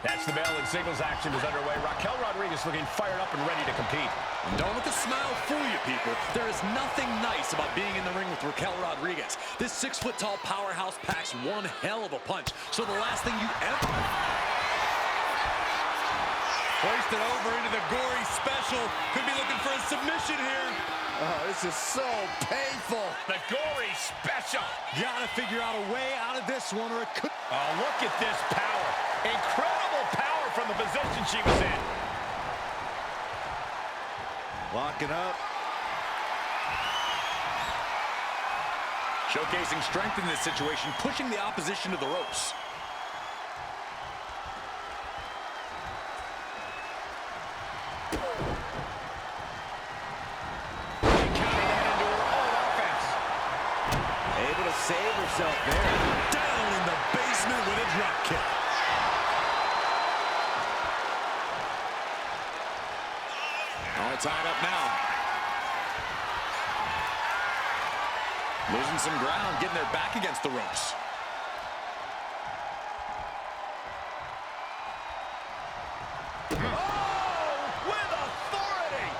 That's the bell, and singles action is underway. Raquel Rodriguez looking fired up and ready to compete. Don't let the smile fool you, people. There is nothing nice about being in the ring with Raquel Rodriguez. This 6-foot-tall powerhouse packs one hell of a punch. So the last thing you ever... Hoisted over into the gory special. Could be looking for a submission here. Oh, this is so painful. The gory special. Gotta figure out a way out of this one, or it could... Oh, look at this power. Incredible power from the position she was in. Locking up. Showcasing strength in this situation, pushing the opposition to the ropes. Save herself there. Down in the basement with a drop kick. All tied up now. Losing some ground, getting their back against the ropes. Oh, with authority.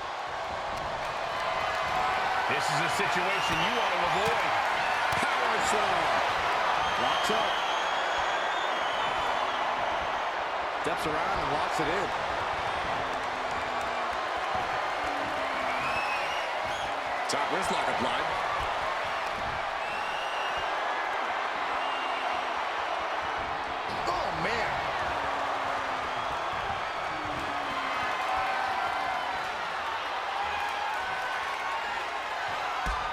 This is a situation you want to avoid. Locks up. Steps around and locks it in. Top wrist lock applied. Oh, man.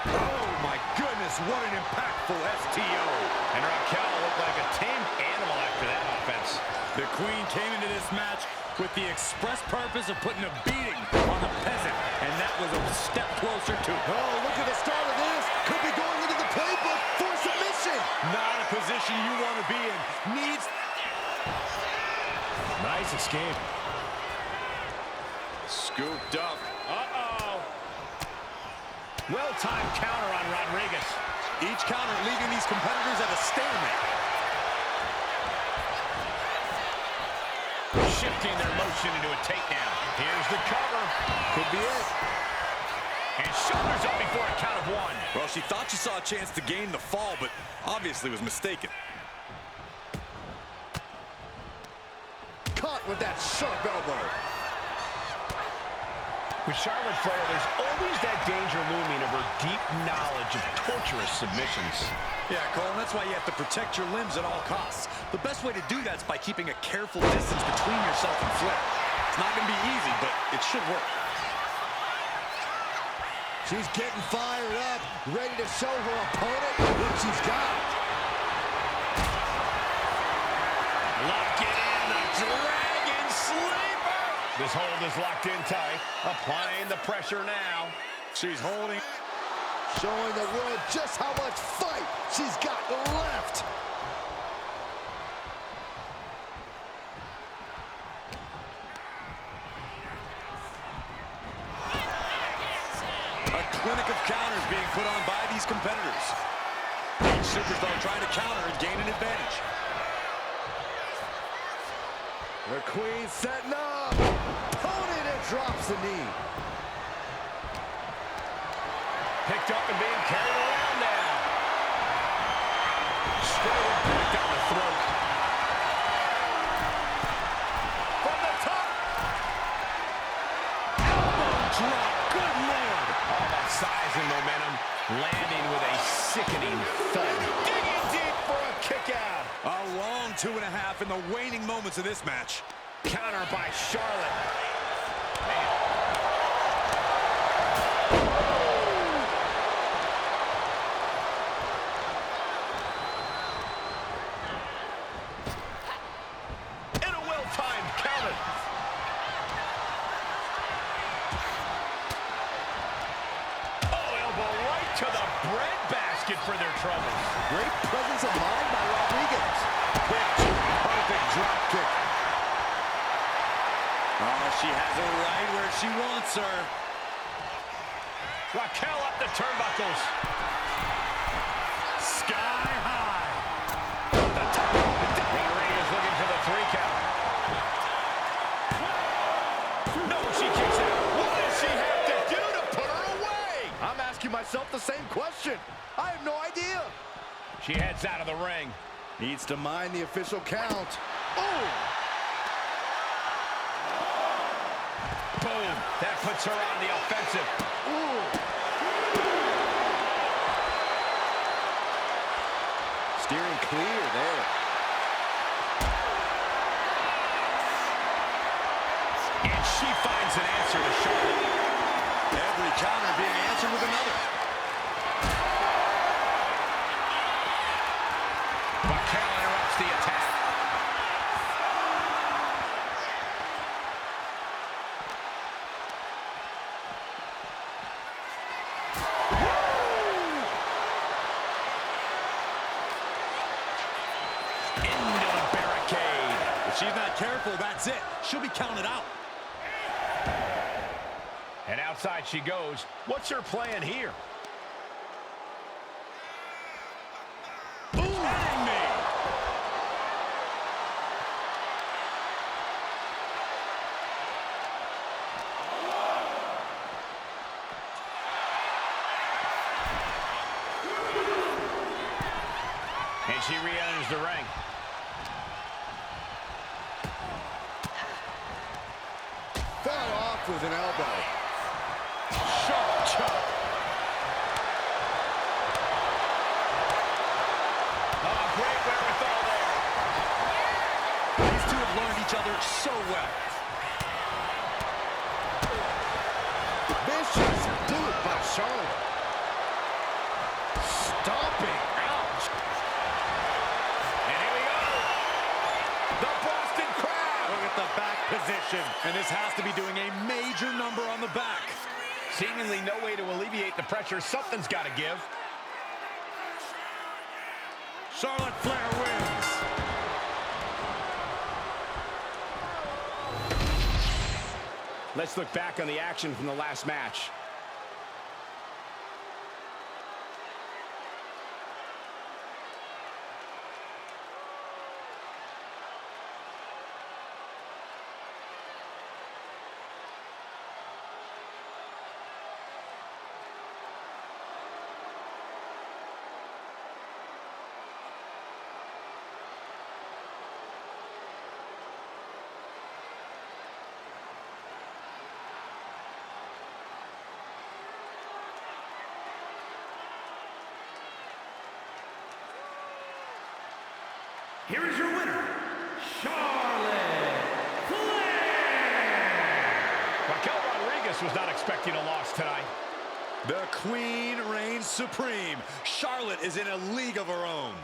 Oh, my goodness, what an impactful STO. And Raquel looked like a tame animal after that offense. The Queen came into this match with the express purpose of putting a beating on the peasant, and that was a step closer to... Oh, look at the start of this. Could be going into the playbook for submission. Not a position you want to be in. Needs... Nice escape. Scooped up. Uh-oh. Well-timed counter on Rodriguez. Each counter leaving these competitors at a stalemate. Shifting their motion into a takedown. Here's the cover. Could be it. And shoulders up before a count of one. Well, she thought she saw a chance to gain the fall, but obviously was mistaken. Caught with that sharp elbow. With Charlotte Flair, there's always that danger looming of her deep knowledge of torturous submissions. Yeah, Cole, and that's why you have to protect your limbs at all costs. The best way to do that is by keeping a careful distance between yourself and Flair. It's not going to be easy, but it should work. She's getting fired up, ready to show her opponent what she's got. Lock it in, the Dragon Sleeper! This hold is locked in tight, applying the pressure now. She's holding. Showing the world just how much fight she's got left. A clinic of counters being put on by these competitors. Each superstar trying to counter and gain an advantage. The Queen setting up. Opponent and drops the knee. Picked up and being carried around now. Straight impact down the throat. From the top. Elbow drop. Good Lord. All that size and momentum. Landing with a sickening thud. Digging deep for a kick out. A long 2.5 in the waning moments of this match. Counter by Charlotte. Man. For their troubles. Great presence of mind by Rodriguez. Perfect drop kick. Oh, she has her right where she wants her. Raquel up the turnbuckles. Sky high. The top. Rodriguez looking for the 3 count. She heads out of the ring. Needs to mind the official count. Oh! Boom! That puts her on the offensive. Ooh. Steering clear there. And she finds an answer to Charlotte. Every counter being answered with another. Raquel interrupts the attack. Into the barricade. If she's not careful, that's it. She'll be counted out. And outside she goes. What's her plan here? Kidding me. And she re-enters the ring. Fought off with an elbow. Sharp chop. Oh, great wherewithal there. These two have learned each other so well. Vicious boot by Charlotte. Stomping. Ouch. And here we go. The Boston Crab. Look at the back position. And this has to be doing a major number on the back. Seemingly no way to alleviate the pressure. Something's got to give. Charlotte Flair wins. Let's look back on the action from the last match. Here is your winner, Charlotte Flair! Raquel Rodriguez was not expecting a loss tonight. The Queen reigns supreme. Charlotte is in a league of her own.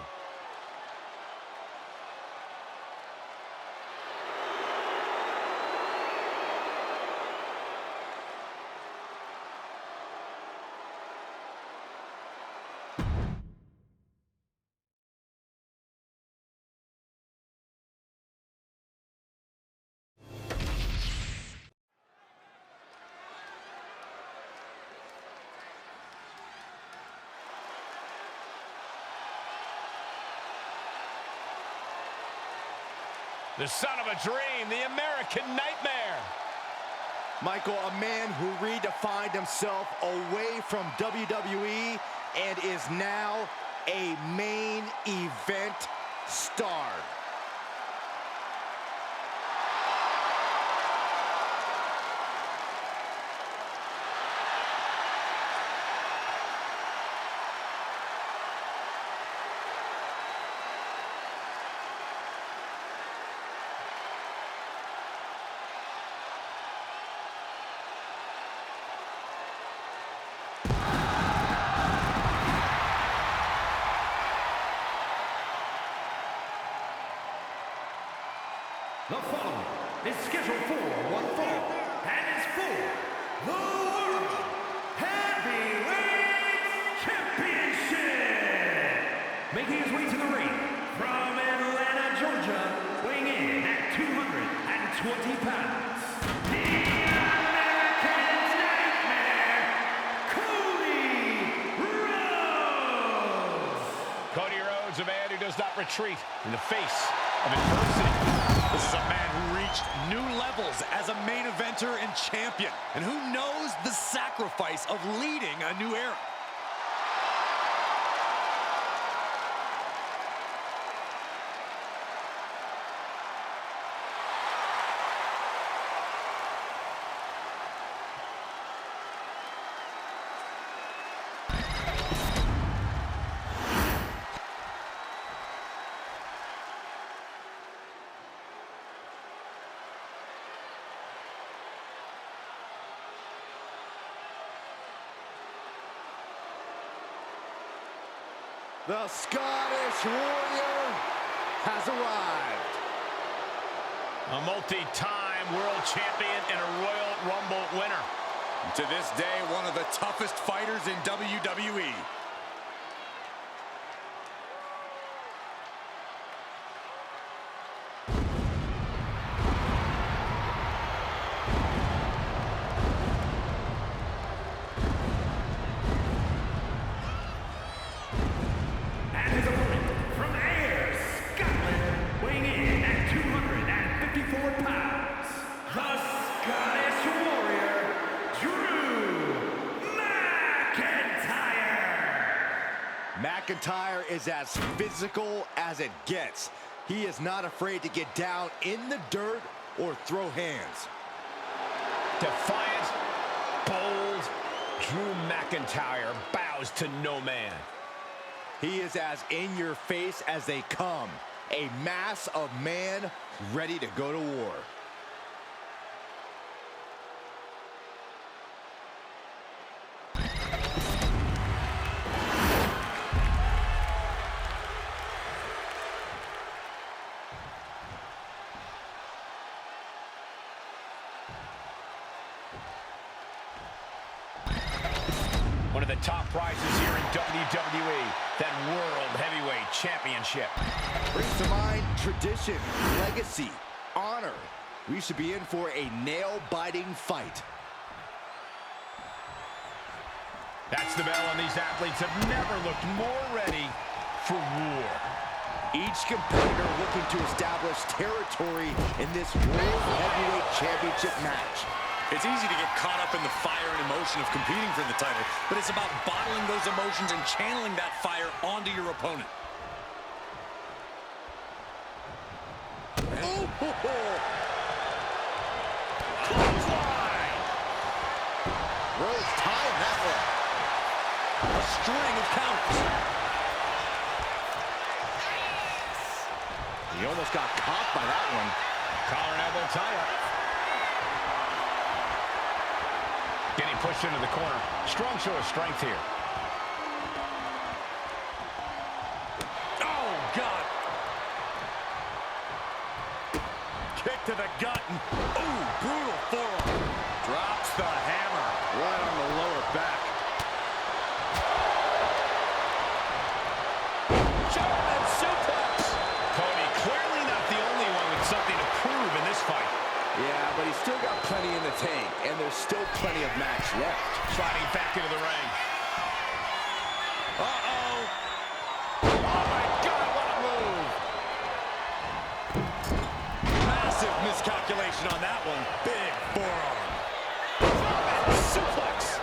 The son of a dream, the American Nightmare. Michael, a man who redefined himself away from WWE and is now a main event star. The following is scheduled for one fall and is for the World Heavyweight Championship. Making his way to the ring from Atlanta, Georgia, weighing in at 220 pounds, the American Nightmare, Cody Rhodes. Cody Rhodes, a man who does not retreat in the face of adversity. This is a man who reached new levels as a main eventer and champion, and who knows the sacrifice of leading a new era. The Scottish Warrior has arrived. A multi-time world champion and a Royal Rumble winner. To this day, one of the toughest fighters in WWE. And his opponent from Ayr, Scotland, weighing in at 254 pounds, the Scottish Warrior, Drew McIntyre. McIntyre is as physical as it gets. He is not afraid to get down in the dirt or throw hands. Defiant, bold, Drew McIntyre bows to no man. He is as in your face as they come. A mass of man ready to go to war. One of the top prizes here in WWE, that World Heavyweight Championship. Brings to mind tradition, legacy, honor. We should be in for a nail-biting fight. That's the bell, and these athletes have never looked more ready for war. Each competitor looking to establish territory in this World Heavyweight Championship match. It's easy to get caught up in the fire and emotion of competing for the title, but it's about bottling those emotions and channeling that fire onto your opponent. Clothesline! Rhodes tying that one. A string of counters. He almost got caught by that one. Collar and elbow tie-up. Getting pushed into the corner. Strong show of strength here. Oh, God. Kick to the gut. Ooh, brutal forearm. Drops the hammer. Right on the lower back. German suplex. Cody clearly not the only one with something to prove in this fight. Yeah, but he's still got plenty in the tank, and there's still plenty of match left. Sliding back into the ring. Uh-oh. Oh, my God, what a move. Massive miscalculation on that one. Big forearm. Suplex.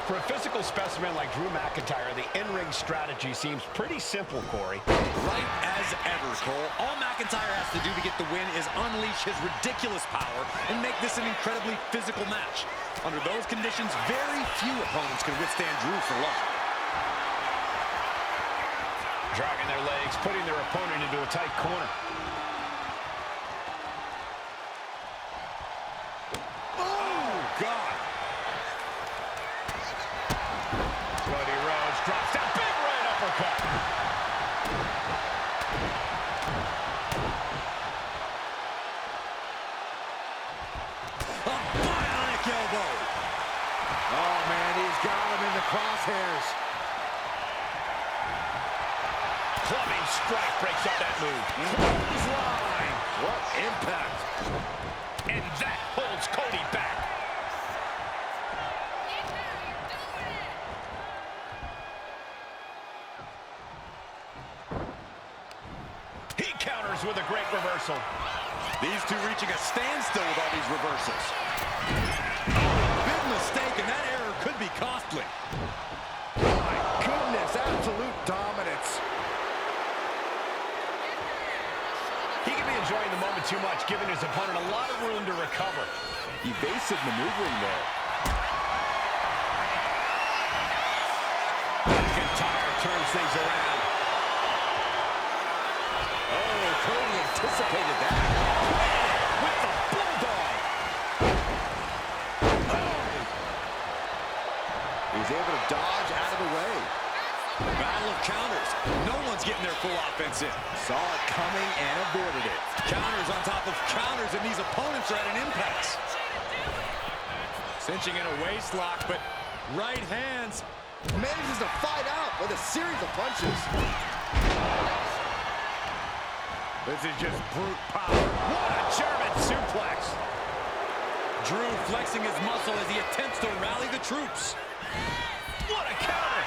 For a physical specimen like Drew McIntyre, the in-ring strategy seems pretty simple, Corey. Right as ever, Cole. All McIntyre has to do to get the win is unleash his ridiculous power and make this an incredibly physical match. Under those conditions, very few opponents can withstand Drew for long. Dragging their legs, putting their opponent into a tight corner. Oh, God. Cody Rhodes drops that big right uppercut. A bionic elbow. Oh, man, he's got him in the crosshairs. Clubbing strike breaks up that move. Clothesline. What impact. And that holds Cody back. He counters with a great reversal. These two reaching a standstill with all these reversals. Oh, big mistake, and that error could be costly. My goodness, absolute dominance. He can be enjoying the moment too much, giving his opponent a lot of room to recover. Evasive maneuvering there. McIntyre turns things around. Oh, Cody anticipated that. With the bulldog. He's able to dodge out of the way. Battle of counters. No one's getting their full offense in. Saw it coming and avoided it. Counters on top of counters, and these opponents are at an impasse. Cinching in a waist lock, but right hands. Manages to fight out with a series of punches. This is just brute power. What a German suplex. Drew flexing his muscle as he attempts to rally the troops. What a counter.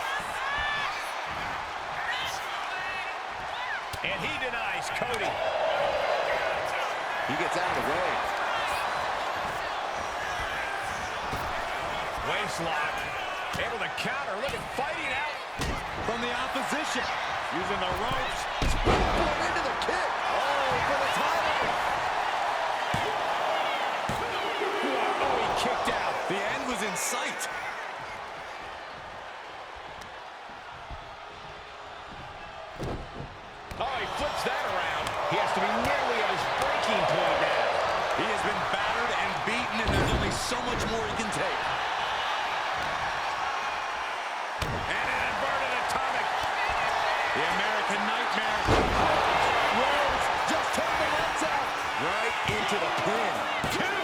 And he denies Cody. He gets out of the way. Waist lock. Able to counter. Look at fighting out From the opposition. using the ropes. Going into the kick. Oh, for the title. Oh, he kicked out. The end was in sight. Oh, he flips that around. He has to be nearly at his breaking point now. He has been battered and beaten, and there's only so much more he can take. And an inverted atomic. The American Nightmare. Rhodes just turned the lights out. Right into the pin. Two.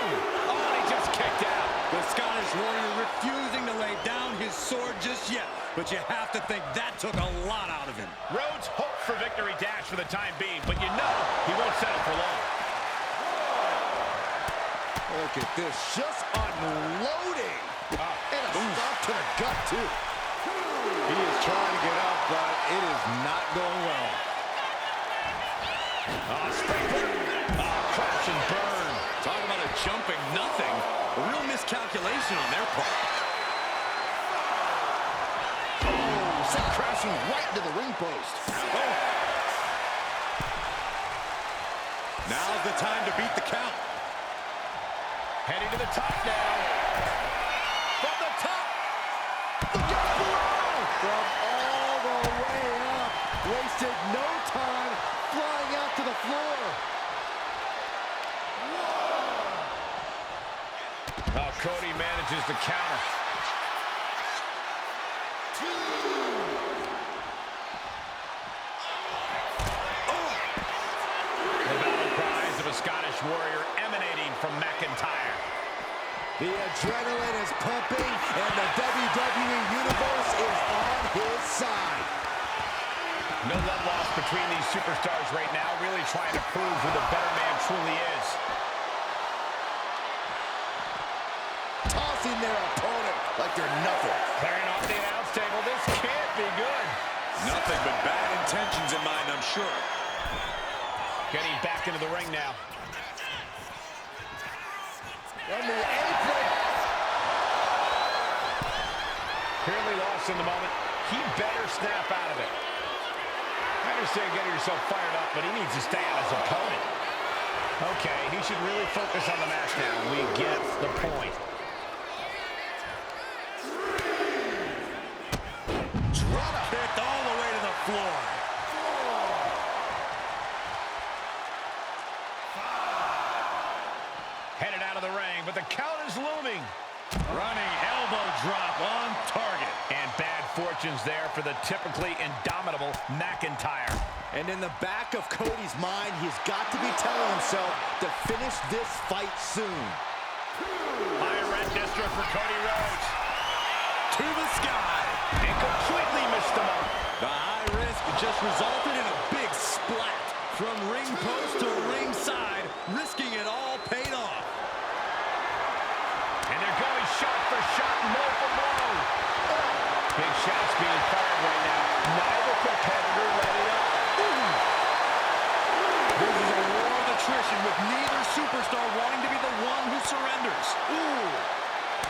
Oh, and he just kicked out. The Scottish Warrior refusing to lay down his sword just yet. But you have to think that took a lot out of him. Rhodes hoped for victory dash for the time being, but you know he won't settle for long. Look at this, just unloading. And a stop to the gut, too. He is trying to get up, but it is not going well. Springboard. Crash and burn. Talk about a jumping nothing. A real miscalculation on their part. Sent crashing right into the ring post. Oh. Now's the time to beat the count. Heading to the top now. From the top. Look out below! From all the way up. Wasted no time flying out to the floor. Oh, Cody manages to counter. The battle cries of a Scottish Warrior emanating from Mcintrye. The adrenaline is pumping, and the WWE Universe is on his side. No love lost between these superstars right now, really trying to prove who the better man truly is. Tossing their opponent like they're nothing. Clearing off the announce table. This can't be good. Nothing but bad intentions in mind, I'm sure. Getting back into the ring now. From the apron. Clearly lost in the moment. He better snap out of it. I understand getting yourself fired up, but he needs to stay on his opponent. Okay, he should really focus on the match now. We get the point. Drop kicked all the way to the floor. Headed out of the ring, but the count is looming. Running elbow drop on target. And bad fortunes there for the typically indomitable Mcintrye. And in the back of Cody's mind, he's got to be telling himself to finish this fight soon. High red district for Cody Rhodes. To the sky. And completely missed the mark. The high risk just resulted in a big splat. From ring post to ringside, risking it all paid off. And they're going shot for shot, blow for blow. Big shots being fired right now. Neither competitor let it up. This is a war of attrition with neither superstar wanting to be the one who surrenders.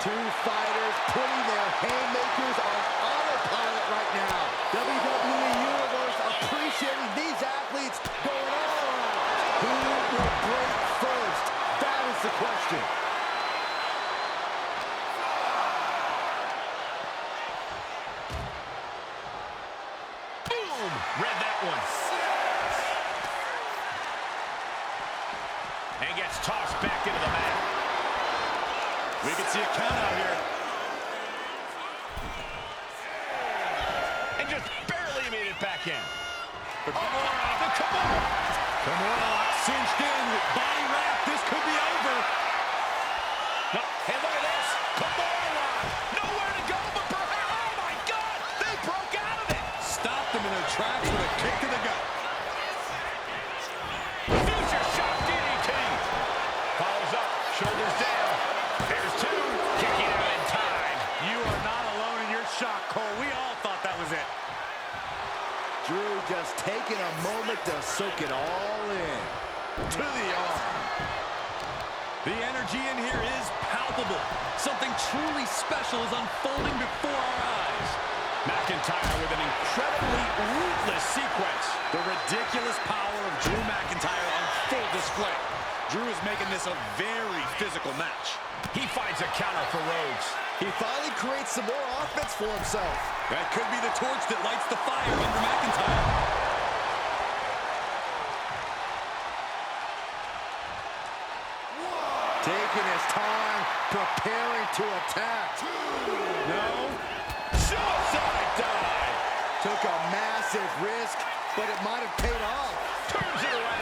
Two fighters putting their haymakers on autopilot right now. WWE Universe appreciating these athletes going all out. Who will break first? That is the question. Boom! Read that one. And gets tossed back into the mat. We can see a count out here. And just barely made it back in. The Kimura cinched in with body wrap. This could be over. No, hey, look at this. Kimura. Nowhere to go but perhaps. Oh, my God. They broke out of it. Stopped them in their tracks with a kick to the gut. Future shot DDT. Follows up. Shoulders down. There's two. Kicking out in time. You are not alone in your shock, Cole. We all thought that was it. Drew just taking a moment to soak it all in. To the arm. The energy in here is palpable. Something truly special is unfolding before our eyes. McIntyre with an incredibly ruthless sequence. The ridiculous power of Drew McIntyre on full display. Drew is making this a very physical match. He finds a counter for Rhodes. He finally creates some more offense for himself. That could be the torch that lights the fire under McIntyre. Taking his time, preparing to attack. No. Suicide dive. Took a massive risk, but it might have paid off. Turns it around.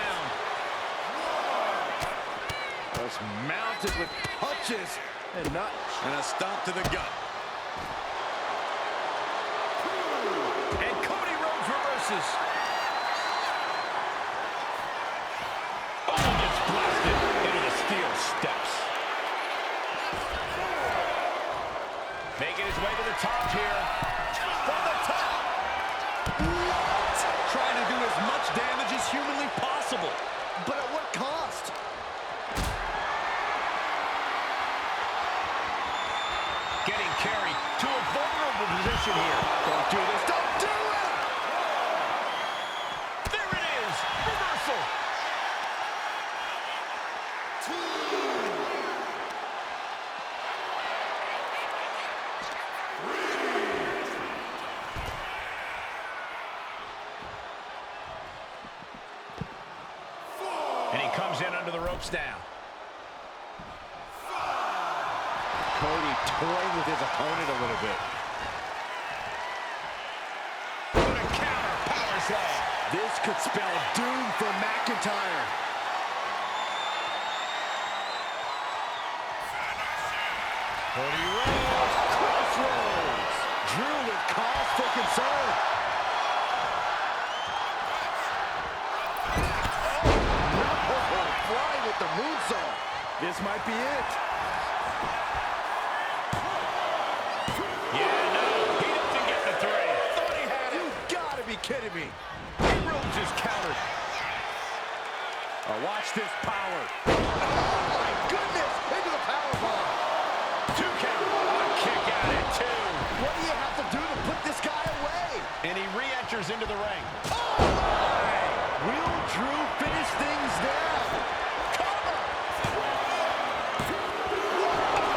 Was mounted with punches and not. And a stomp to the gut. And Cody Rhodes reverses. Oh, gets blasted into the steel steps. Making his way to the top here. From the top. Trying to do as much damage as humanly possible. But at what cost? Getting carried to a vulnerable position here. Don't do this. Don't do it! There it is. Reversal. And he comes in under the ropes now. Cody toying with his opponent a little bit. What a counter. Power slam. This could spell doom for McIntyre. Cody Rhodes. Crossroads. Drew with cause for concern. Oh, flying with the moonsault. This might be it. Yeah, no, he doesn't get the three. Thought he had it. You gotta be kidding me. Rhodes is countered. Watch this power. Oh my goodness, into the powerbomb. Two count. A kick out at two. What do you have to do to put this guy away? And he re-enters into the ring. Oh my! Will Drew finish things down? Cover.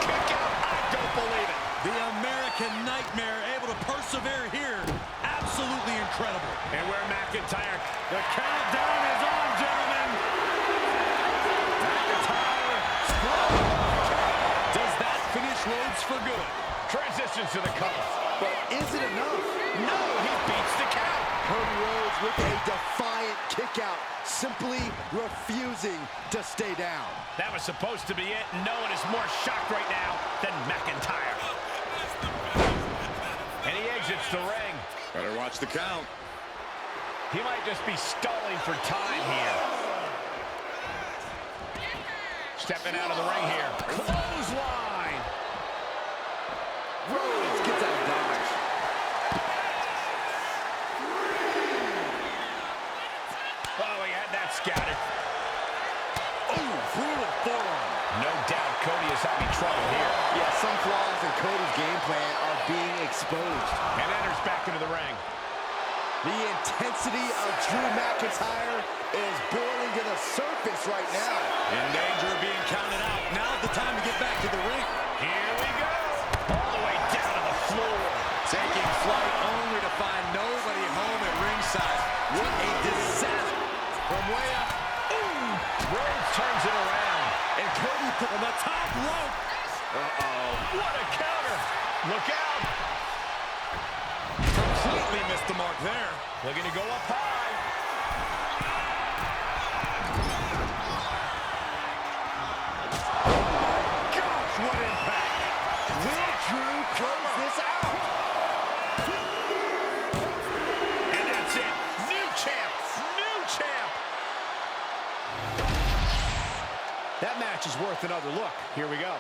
Kick out. I don't believe it. The American Nightmare able to persevere here. Absolutely incredible. And where McIntyre. The countdown is on, gentlemen. McIntyre. Does that finish Rhodes for good? Transitions to the cover. But is it enough? No, he beats the count. Cody Rhodes with a defiant kick out, simply refusing to stay down. That was supposed to be it. No one is more shocked right now than McIntyre. And he exits the ring. Better watch the count. He might just be stalling for time here. Stepping out of the ring here. Clothesline. Rhodes gets out of dodge. Oh, he had that scouted. Ooh, brutal forearm. No doubt Cody is having trouble here. Yeah, some flaws in Cody's game plan are being exposed. And enters back into the ring. The intensity of Drew McIntyre is boiling to the surface right now. In danger of being counted out. Now's the time to get back to the ring. Here we go. All the way down to the floor. Taking flight only to find nobody home at ringside. What a disaster. From way up. Ooh. Rhodes turns it around. And Cody on the top rope. Uh-oh. What a counter. Look out. Completely completely missed the mark there. Looking to go up high. Gosh, what impact. Will Drew close this out? And that's it. New champ. New champ. That match is worth another look. Here we go.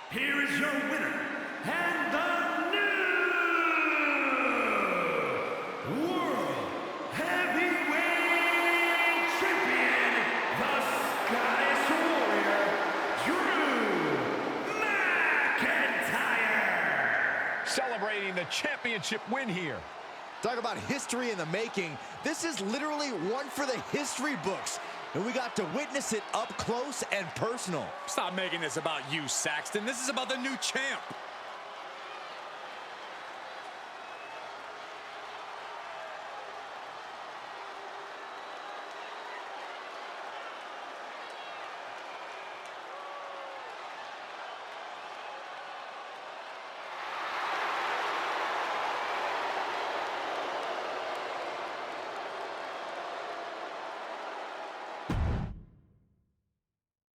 Here is your winner, and the new World Heavyweight Champion, the Scottish Warrior, Drew McIntyre. Celebrating the championship win here. Talk about history in the making. This is literally one for the history books. And we got to witness it up close and personal. Stop making this about you, Saxton. This is about the new champ.